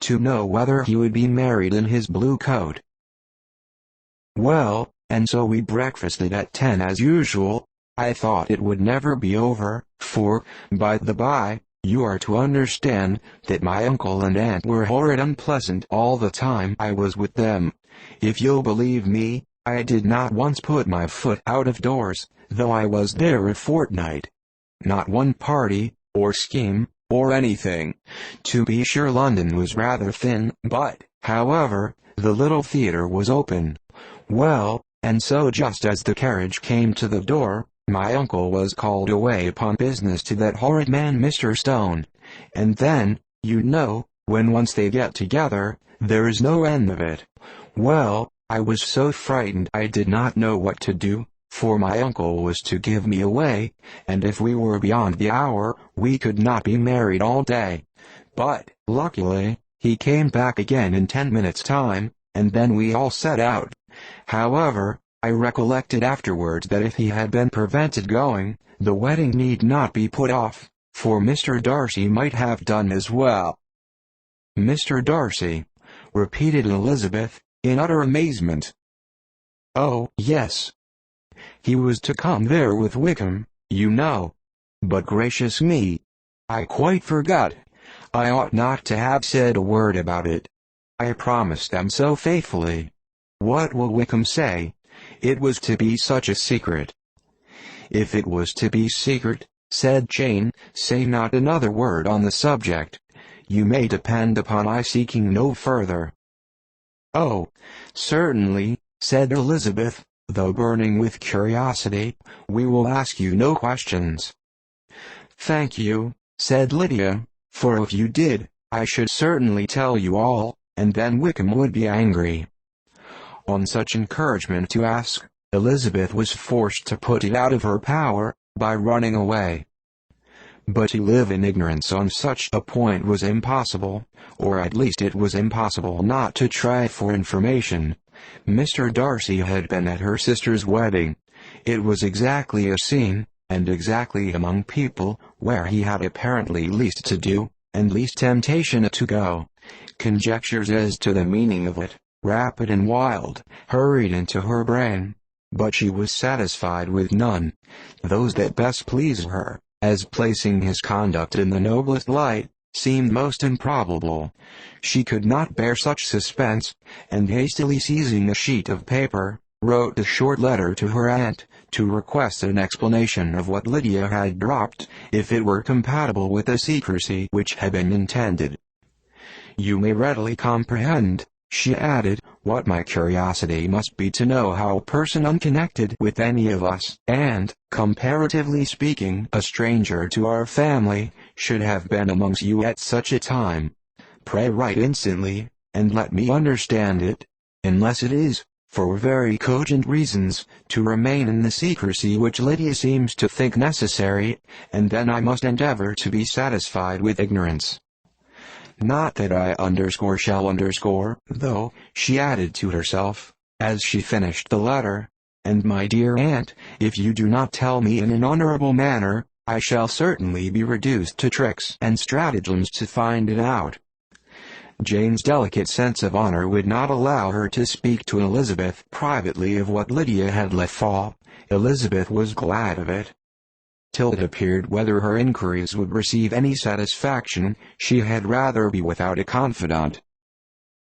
to know whether he would be married in his blue coat. Well, and so we breakfasted at 10 as usual. I thought it would never be over, for, by the by, you are to understand that my uncle and aunt were horrid unpleasant all the time I was with them. If you'll believe me, I did not once put my foot out of doors, though I was there a fortnight. Not one party, or scheme, or anything. To be sure, London was rather thin, but, however, the little theatre was open. Well, and so just as the carriage came to the door, my uncle was called away upon business to that horrid man Mr. Stone. And then, you know, when once they get together, there is no end of it. Well, I was so frightened I did not know what to do, for my uncle was to give me away, and if we were beyond the hour, we could not be married all day. But, luckily, he came back again in 10 minutes' time, and then we all set out. However, I recollected afterwards that if he had been prevented going, the wedding need not be put off, for Mr. Darcy might have done as well. Mr. Darcy, repeated Elizabeth, in utter amazement. Oh, yes. He was to come there with Wickham, you know. But gracious me! I quite forgot. I ought not to have said a word about it. I promised them so faithfully. What will Wickham say? It was to be such a secret. If it was to be secret, said Jane, say not another word on the subject. You may depend upon I seeking no further. Oh, certainly, said Elizabeth, though burning with curiosity, we will ask you no questions. Thank you, said Lydia, for if you did, I should certainly tell you all, and then Wickham would be angry. On such encouragement to ask, Elizabeth was forced to put it out of her power, by running away. But to live in ignorance on such a point was impossible, or at least it was impossible not to try for information. Mr. Darcy had been at her sister's wedding. It was exactly a scene, and exactly among people, where he had apparently least to do, and least temptation to go. Conjectures as to the meaning of it, rapid and wild, hurried into her brain, but she was satisfied with none. Those that best pleased her, as placing his conduct in the noblest light, seemed most improbable. She could not bear such suspense, and hastily seizing a sheet of paper, wrote a short letter to her aunt, to request an explanation of what Lydia had dropped, if it were compatible with the secrecy which had been intended. You may readily comprehend, she added, what my curiosity must be to know how a person unconnected with any of us, and, comparatively speaking, a stranger to our family, should have been amongst you at such a time. Pray write instantly, and let me understand it, unless it is, for very cogent reasons, to remain in the secrecy which Lydia seems to think necessary, and then I must endeavor to be satisfied with ignorance. Not that I shall underscore, though, she added to herself, as she finished the letter, and my dear aunt, if you do not tell me in an honorable manner, I shall certainly be reduced to tricks and stratagems to find it out. Jane's delicate sense of honor would not allow her to speak to Elizabeth privately of what Lydia had let fall. Elizabeth was glad of it. Till it appeared whether her inquiries would receive any satisfaction, she had rather be without a confidant.